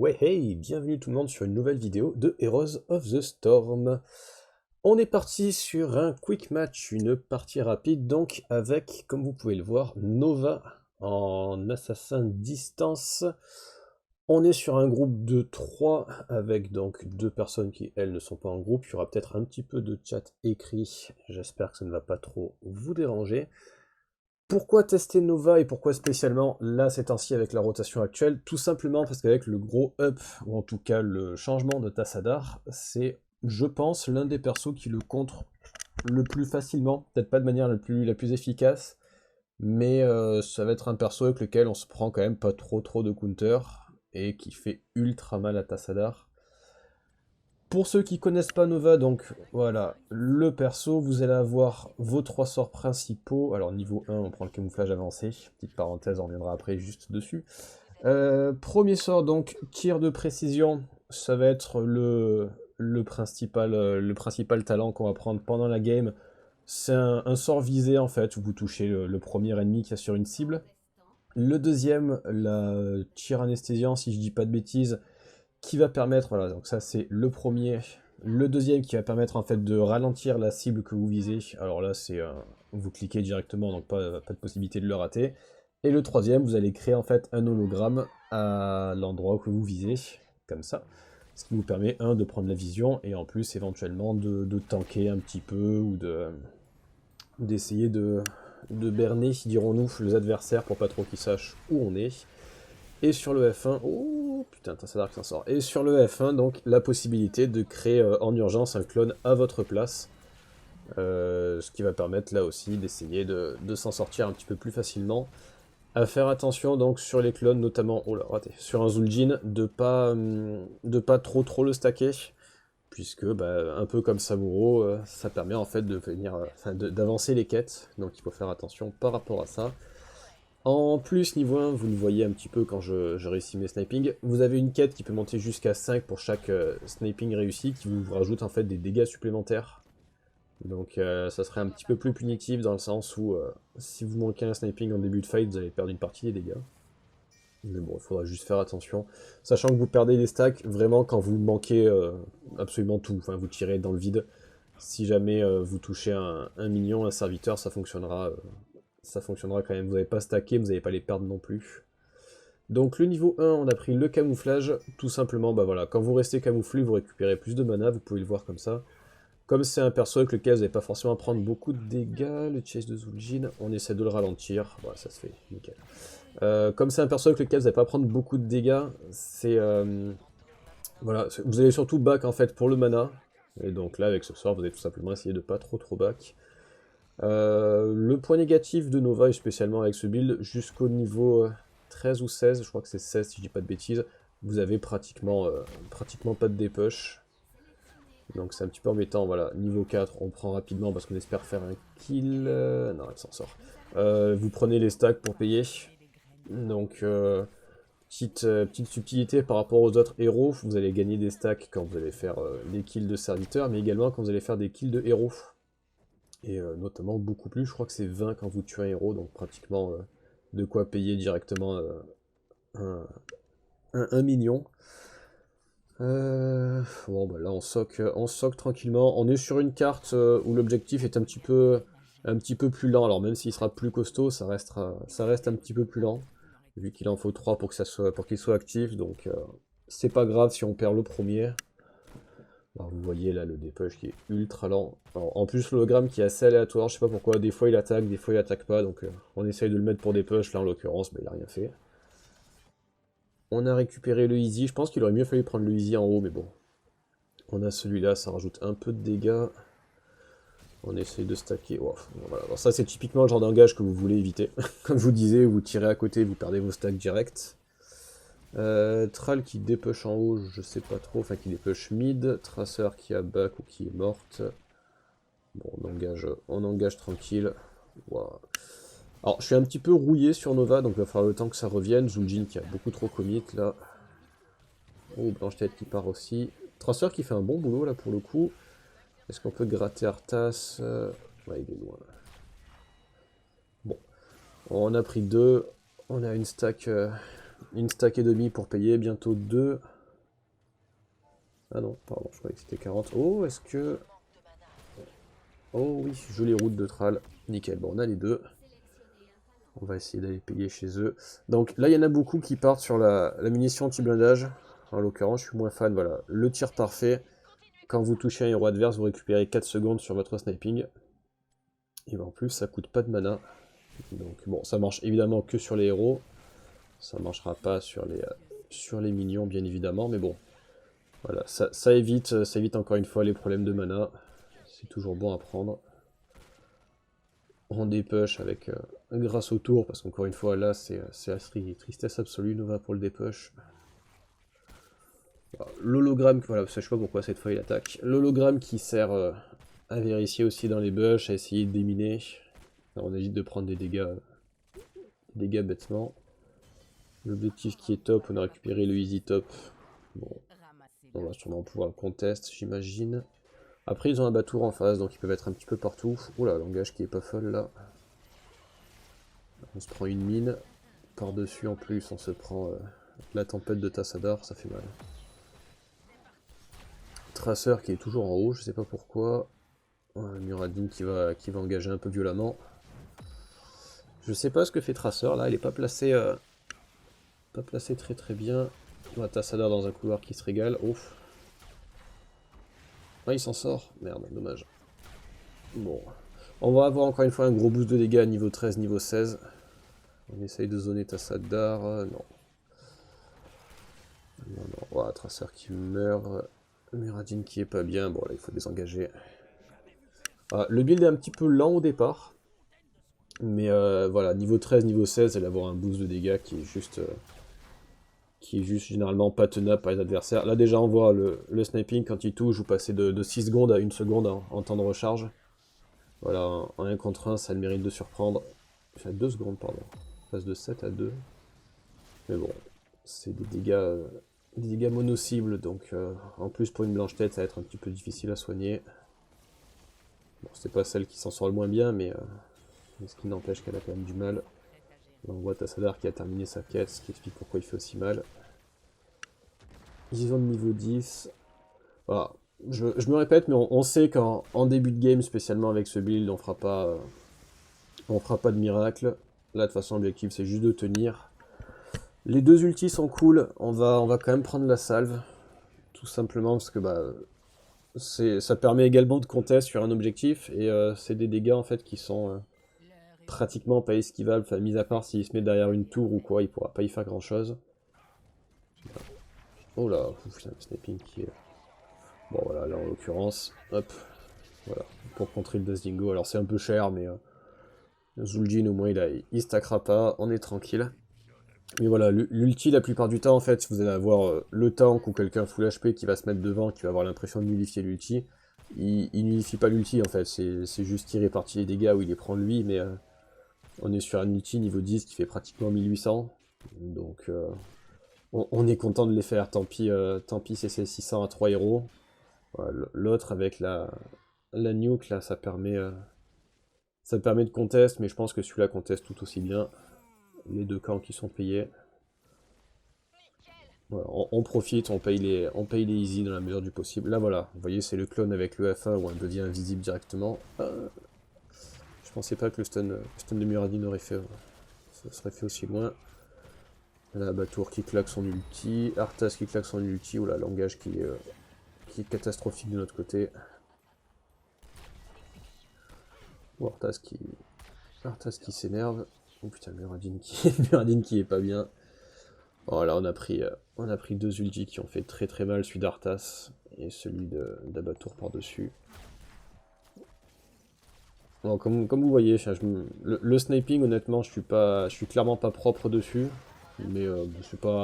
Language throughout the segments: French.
Ouais, hey, bienvenue tout le monde sur une nouvelle vidéo de Heroes of the Storm. On est parti sur un quick match, une partie rapide, donc avec, comme vous pouvez le voir, Nova en assassin distance. On est sur un groupe de 3 avec donc 2 personnes qui, elles, ne sont pas en groupe. Il y aura peut-être un petit peu de chat écrit, j'espère que ça ne va pas trop vous déranger. Pourquoi tester Nova et pourquoi spécialement là ces temps-ci avec la rotation actuelle? Tout simplement parce qu'avec le gros up, ou en tout cas le changement de Tassadar, c'est, je pense, l'un des persos qui le contre le plus facilement, peut-être pas de manière la plus efficace, mais ça va être un perso avec lequel on se prend quand même pas trop de counter, et qui fait ultra mal à Tassadar. Pour ceux qui connaissent pas Nova, donc voilà, le perso, vous allez avoir vos 3 sorts principaux. Alors niveau 1, on prend le camouflage avancé, petite parenthèse, on reviendra après juste dessus. Premier sort, donc tir de précision, ça va être le principal talent qu'on va prendre pendant la game. C'est un sort visé en fait, où vous touchez le premier ennemi qui est sur une cible. Le deuxième, la tir anesthésiant, si je dis pas de bêtises, qui va permettre, voilà, donc ça c'est le premier. Le deuxième qui va permettre en fait de ralentir la cible que vous visez. Alors là c'est vous cliquez directement, donc pas de possibilité de le rater. Et le troisième, vous allez créer en fait un hologramme à l'endroit que vous visez, comme ça. Ce qui vous permet, de prendre la vision, et en plus éventuellement de tanker un petit peu, ou d'essayer de berner, dirons-nous, les adversaires pour pas trop qu'ils sachent où on est. Et sur le F1, oh putain, ça dark s'en sort. Et sur le F1, donc la possibilité de créer en urgence un clone à votre place. Ce qui va permettre là aussi d'essayer de s'en sortir un petit peu plus facilement. À faire attention donc sur les clones, notamment, oh là, raté, sur un Zul'jin, de pas trop le stacker. Puisque, bah, un peu comme Samuro, ça permet en fait de venir, d'avancer les quêtes. Donc il faut faire attention par rapport à ça. En plus, niveau 1, vous le voyez un petit peu quand je réussis mes snipings, vous avez une quête qui peut monter jusqu'à 5 pour chaque sniping réussi, qui vous rajoute en fait des dégâts supplémentaires. Donc ça serait un petit peu plus punitif dans le sens où si vous manquez un sniping en début de fight, vous allez perdre une partie des dégâts. Mais bon, il faudra juste faire attention. Sachant que vous perdez des stacks vraiment quand vous manquez absolument tout, enfin vous tirez dans le vide. Si jamais vous touchez un minion, un serviteur, ça fonctionnera quand même. Vous n'avez pas stacké, vous n'allez pas les perdre non plus. Donc le niveau 1, on a pris le camouflage, tout simplement, bah voilà, quand vous restez camouflé, vous récupérez plus de mana, vous pouvez le voir comme ça. Comme c'est un perso avec lequel vous n'allez pas forcément prendre beaucoup de dégâts, le chase de Zul'jin, on essaie de le ralentir, voilà, ça se fait, nickel. Comme c'est un perso avec lequel vous n'allez pas prendre beaucoup de dégâts, c'est... voilà, vous allez surtout back en fait pour le mana, et donc là avec ce sort, vous allez tout simplement essayer de pas trop back. Le point négatif de Nova, et spécialement avec ce build, jusqu'au niveau 13 ou 16, je crois que c'est 16 si je dis pas de bêtises, vous avez pratiquement pas de dépush. Donc c'est un petit peu embêtant, voilà. Niveau 4, on prend rapidement parce qu'on espère faire un kill. Non, elle s'en sort. Vous prenez les stacks pour payer. Donc, petite subtilité par rapport aux autres héros, vous allez gagner des stacks quand vous allez faire les kills de serviteurs, mais également quand vous allez faire des kills de héros. Et notamment beaucoup plus, je crois que c'est 20 quand vous tuez un héros, donc pratiquement de quoi payer directement un, un minion. Bon bah là on soque tranquillement, on est sur une carte où l'objectif est un petit peu plus lent, alors même s'il sera plus costaud, ça reste un petit peu plus lent, vu qu'il en faut 3 pour qu'il soit actif, donc c'est pas grave si on perd le premier. Alors vous voyez là le dépush qui est ultra lent. Alors, en plus l'hologramme qui est assez aléatoire, je sais pas pourquoi, des fois il attaque, des fois il attaque pas, donc on essaye de le mettre pour des push, là en l'occurrence, mais il a rien fait. On a récupéré le easy, je pense qu'il aurait mieux fallu prendre le easy en haut, mais bon. On a celui-là, ça rajoute un peu de dégâts. On essaye de stacker. Oh, voilà. Alors ça c'est typiquement le genre d'engage que vous voulez éviter. Comme je vous disais, vous tirez à côté, vous perdez vos stacks direct. Thrall qui dépush en haut, je sais pas trop, enfin qui dépush mid. Tracer qui a back ou qui est morte. Bon, on engage tranquille. Wow. Alors je suis un petit peu rouillé sur Nova, donc il va falloir le temps que ça revienne. Zul'jin qui a beaucoup trop commit là. Oh, Blanche-Tête qui part aussi. Tracer qui fait un bon boulot là pour le coup. Est-ce qu'on peut gratter Arthas? Ouais, il est loin. Bon, on a pris 2. On a une stack et demi pour payer, bientôt 2. Ah non, pardon, je croyais que c'était 40. Oh, est-ce que... Oh oui, jolie route de Thrall. Nickel, bon, on a les deux. On va essayer d'aller payer chez eux. Donc là, il y en a beaucoup qui partent sur la munition anti-blindage. En l'occurrence, je suis moins fan. Voilà, le tir parfait. Quand vous touchez un héros adverse, vous récupérez 4 secondes sur votre sniping. Et en plus, ça coûte pas de mana. Donc bon, ça marche évidemment que sur les héros. Ça marchera pas sur les minions, bien évidemment. Mais bon, voilà, ça évite encore une fois les problèmes de mana. C'est toujours bon à prendre. On dépush avec grâce au tour, parce qu'encore une fois, là, c'est la tristesse absolue, Nova pour le dépush. L'hologramme, voilà, je sais pas pourquoi cette fois il attaque. L'hologramme qui sert à vérifier aussi dans les bush, à essayer de déminer. Alors, on évite de prendre des dégâts bêtement. L'objectif qui est top, on a récupéré le easy top. Bon, on va sûrement pouvoir le contest, j'imagine. Après, ils ont un batour en face, donc ils peuvent être un petit peu partout. Oula, langage qui est pas folle là. On se prend une mine. Par-dessus, en plus, on se prend la tempête de Tassadar, ça fait mal. Traceur qui est toujours en haut, je sais pas pourquoi. Muradin qui va engager un peu violemment. Je sais pas ce que fait Traceur là, il est pas placé très très bien. On a Tassadar dans un couloir qui se régale. Ouf. Ah, il s'en sort. Merde, dommage. Bon. On va avoir encore une fois un gros boost de dégâts à niveau 13, niveau 16. On essaye de zoner Tassadar. Non. Non, non. Voilà, Traceur qui meurt. Muradin qui est pas bien. Bon, là, il faut désengager. Le build est un petit peu lent au départ. Mais voilà, niveau 13, niveau 16, elle va avoir un boost de dégâts qui est juste généralement pas tenable par les adversaires. Là déjà on voit le sniping quand il touche, vous passez de 6 secondes à 1 seconde en temps de recharge. Voilà, en 1 contre 1, ça a le mérite de surprendre. Enfin 2 secondes, pardon. On passe de 7 à 2. Mais bon, c'est des dégâts mono-cibles, donc en plus pour une blanche tête, ça va être un petit peu difficile à soigner. Bon, c'est pas celle qui s'en sort le moins bien, mais ce qui n'empêche qu'elle a quand même du mal. Là, on voit Tassadar qui a terminé sa quête, ce qui explique pourquoi il fait aussi mal. Ils ont le niveau 10. Voilà. Je me répète, mais on sait qu'en début de game, spécialement avec ce build, on fera pas de miracle. Là, de toute façon, l'objectif, c'est juste de tenir. Les deux ultis sont cool. On va quand même prendre la salve. Tout simplement parce que ça permet également de contest sur un objectif. Et c'est des dégâts, en fait, qui sont pratiquement pas esquivables. Enfin, mis à part s'il se met derrière une tour ou quoi, il pourra pas y faire grand-chose. Oh là, putain, le sniping qui est... Bon voilà, là en l'occurrence, hop, voilà, pour contrer le Dazdingo. Alors c'est un peu cher, mais Zul'jin au moins il stackera pas, on est tranquille. Mais voilà, l'ulti la plupart du temps en fait, vous allez avoir le tank ou quelqu'un full HP qui va se mettre devant, qui va avoir l'impression de nullifier l'ulti. Il nullifie pas l'ulti en fait, c'est juste qu'il répartit les dégâts ou il les prend lui, mais on est sur un ulti niveau 10 qui fait pratiquement 1800. Donc on est content de les faire, tant pis c'est 600 à 3 héros. Voilà, l'autre avec la nuke là, ça permet de contest, mais je pense que celui-là conteste tout aussi bien. Les deux camps qui sont payés. Voilà, on profite, on paye les easy dans la mesure du possible. Là voilà, vous voyez c'est le clone avec le F1 où on devient invisible directement. Je pensais pas que le stun de Muradin aurait fait, ça serait fait aussi loin. Là, Batour qui claque son ulti, Arthas qui claque son ulti, ou là, langage qui est catastrophique de notre côté. Ou Arthas qui s'énerve. Oh putain, Muradin qui est pas bien. Voilà, on a pris deux ultis qui ont fait très très mal, celui d'Arthas et celui d'Abatour par-dessus. Comme vous voyez, le sniping, honnêtement, je suis clairement pas propre dessus. Mais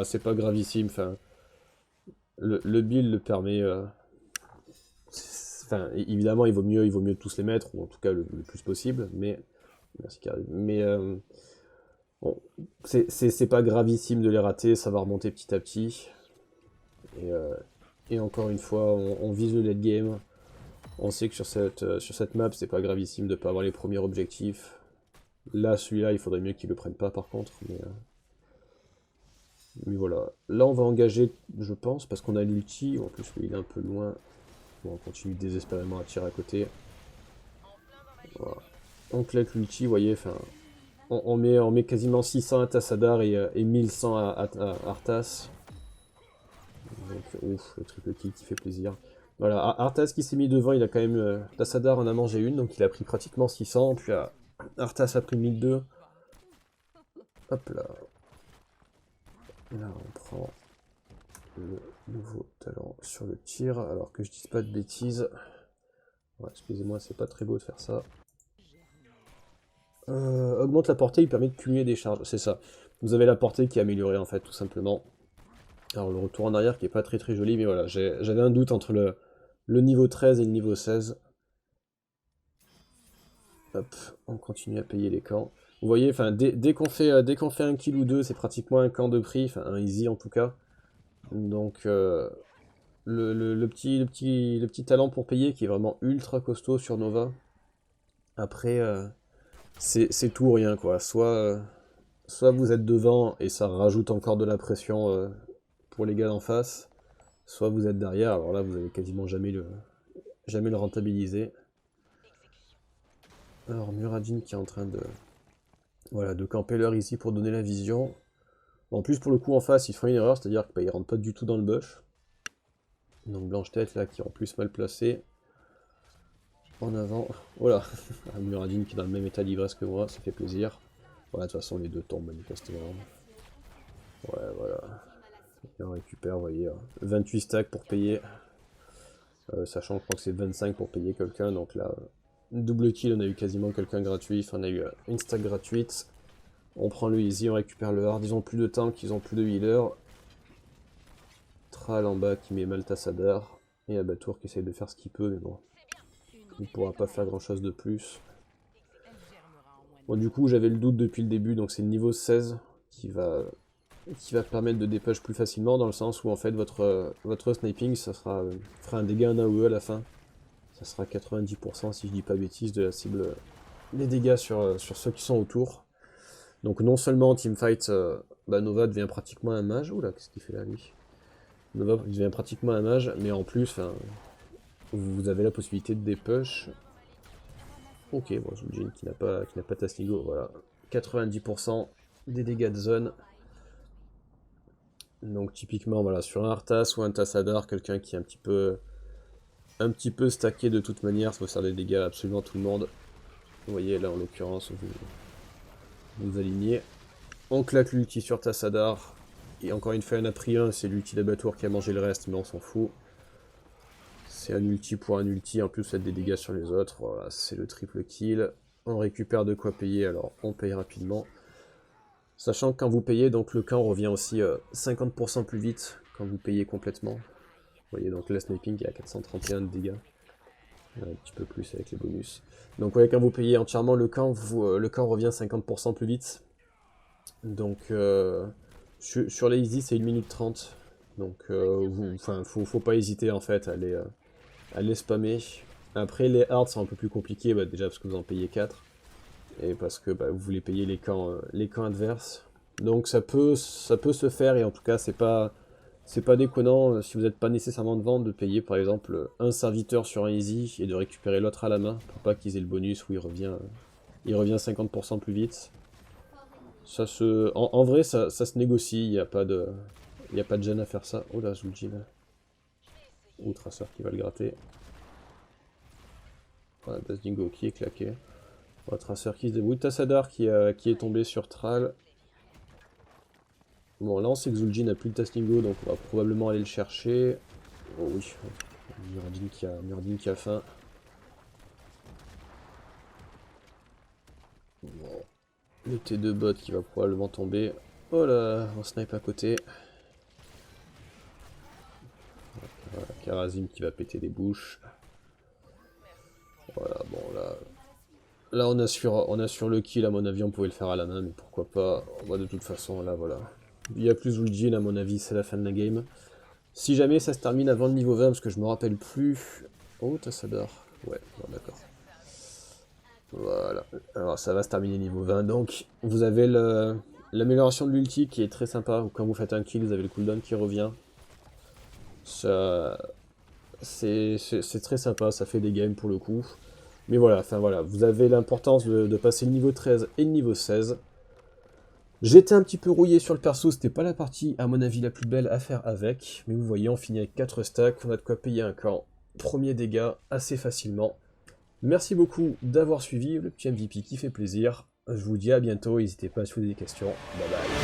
c'est pas gravissime. Enfin, le build le permet. Enfin, évidemment, il vaut mieux tous les mettre, ou en tout cas le plus possible. Mais merci Karim. Mais bon, c'est pas gravissime de les rater, ça va remonter petit à petit. Et encore une fois, on vise le late game. On sait que sur cette map, c'est pas gravissime de pas avoir les premiers objectifs. Là, celui-là, il faudrait mieux qu'ils le prennent pas par contre. Mais Mais voilà, là on va engager, je pense, parce qu'on a l'ulti, en plus lui il est un peu loin. Bon, on continue désespérément à tirer à côté. Voilà. On claque l'ulti, vous voyez, enfin, on met quasiment 600 à Tassadar et 1100 à Arthas. Donc, ouf, le triple kill qui fait plaisir. Voilà, Arthas qui s'est mis devant, il a quand même... Tassadar en a mangé une, donc il a pris pratiquement 600, puis Arthas a pris 1200. Hop là. Là, on prend le nouveau talent sur le tir, alors que je dise pas de bêtises. Ouais, excusez-moi, c'est pas très beau de faire ça. Augmente la portée, il permet de cumuler des charges, c'est ça. Vous avez la portée qui est améliorée en fait, tout simplement. Alors le retour en arrière qui est pas très très joli, mais voilà, j'avais un doute entre le niveau 13 et le niveau 16. Hop, on continue à payer les camps. Vous voyez, enfin, dès qu'on fait un kill ou deux, c'est pratiquement un camp de prix, enfin un easy en tout cas. Donc le petit talent pour payer qui est vraiment ultra costaud sur Nova. Après, c'est tout ou rien quoi. Soit vous êtes devant et ça rajoute encore de la pression pour les gars d'en face, soit vous êtes derrière, alors là vous allez quasiment jamais le rentabiliser. Alors Muradin qui est en train de, voilà, de camper leur ici pour donner la vision. En plus pour le coup en face ils font une erreur, c'est-à-dire qu'ils rentrent pas du tout dans le bush. Donc Blanche-Tête là qui est en plus mal placé. En avant, voilà, Muradin qui est dans le même état d'ivresse que moi, ça fait plaisir. Voilà, de toute façon les deux tombent manifestement. Ouais, voilà. Et on récupère, vous voyez, 28 stacks pour payer. Sachant que je crois que c'est 25 pour payer quelqu'un, donc là, double kill, on a eu quasiment quelqu'un gratuit, enfin on a eu une stack gratuite. On prend le easy, on récupère le hard, ils ont plus de tank, ils ont plus de healer. Tral en bas qui met Maltassadar, et Abatour qui essaye de faire ce qu'il peut, mais bon, il pourra pas faire grand chose de plus. Bon du coup j'avais le doute depuis le début, donc c'est le niveau 16 qui va permettre de dépush plus facilement, dans le sens où en fait votre sniping ça fera un dégât en AOE à la fin. Ça sera 90% si je dis pas bêtise de la cible, les dégâts sur ceux qui sont autour. Donc non seulement en teamfight, Nova devient pratiquement un mage. Oula, qu'est-ce qu'il fait là lui? Nova devient pratiquement un mage, mais en plus, vous avez la possibilité de dépush. Ok, bon, Zul'jin qui n'a pas Tasnigo, voilà. 90% des dégâts de zone. Donc typiquement, voilà, sur un Arthas ou un Tassadar, quelqu'un qui est un petit peu stacké de toute manière, ça va faire des dégâts à absolument tout le monde. Vous voyez là en l'occurrence, vous alignez. On claque l'ulti sur Tassadar. Et encore une fois, il en a pris un, c'est l'ulti d'Abattoir qui a mangé le reste, mais on s'en fout. C'est un ulti pour un ulti, en plus vous faites des dégâts sur les autres. Voilà, c'est le triple kill. On récupère de quoi payer, alors on paye rapidement. Sachant que quand vous payez, donc le camp revient aussi 50% plus vite quand vous payez complètement. Vous voyez donc la sniping est à 431 de dégâts. Un petit peu plus avec les bonus. Donc ouais, quand vous payez entièrement le camp, le camp revient 50% plus vite. Donc sur les easy c'est 1 minute 30. Donc faut pas hésiter en fait à les spammer. Après les hards sont un peu plus compliqués, déjà parce que vous en payez 4. Et parce que vous voulez payer les camps adverses. Donc ça peut se faire, et en tout cas c'est pas déconnant si vous n'êtes pas nécessairement devant de payer par exemple un serviteur sur un easy et de récupérer l'autre à la main pour pas qu'ils aient le bonus où il revient 50% plus vite. En vrai ça se négocie, il n'y a pas de gêne à faire ça. Oh là, Zul'jin. Ou Tracer qui va le gratter. Voilà, Dazdingo qui est claqué. Voilà, Tracer qui se débrouille. Tassadar qui est tombé sur Tral. Bon, là on sait que Zul'jin n'a plus de Tastingo, donc on va probablement aller le chercher. Oh oui, Muradin qui a faim. Bon. Le T2 bot qui va probablement tomber. Oh là, on snipe à côté. Voilà, Kharazim qui va péter les bouches. Voilà, bon là on assure le kill, à mon avis on pouvait le faire à la main, mais pourquoi pas. De toute façon là voilà. Il y a plus Zul'jin à mon avis, c'est la fin de la game. Si jamais ça se termine avant le niveau 20, parce que je me rappelle plus... Oh, Tassadar. Ouais, bon, d'accord. Voilà. Alors ça va se terminer niveau 20, donc vous avez L'amélioration de l'ulti qui est très sympa, quand vous faites un kill, vous avez le cooldown qui revient. Ça, c'est très sympa, ça fait des games pour le coup. Mais voilà, enfin voilà, vous avez l'importance de passer le niveau 13 et le niveau 16. J'étais un petit peu rouillé sur le perso, c'était pas la partie à mon avis la plus belle à faire avec. Mais vous voyez, on finit avec 4 stacks, on a de quoi payer un camp. Premier dégât assez facilement. Merci beaucoup d'avoir suivi le petit MVP qui fait plaisir. Je vous dis à bientôt, n'hésitez pas à se poser des questions. Bye bye.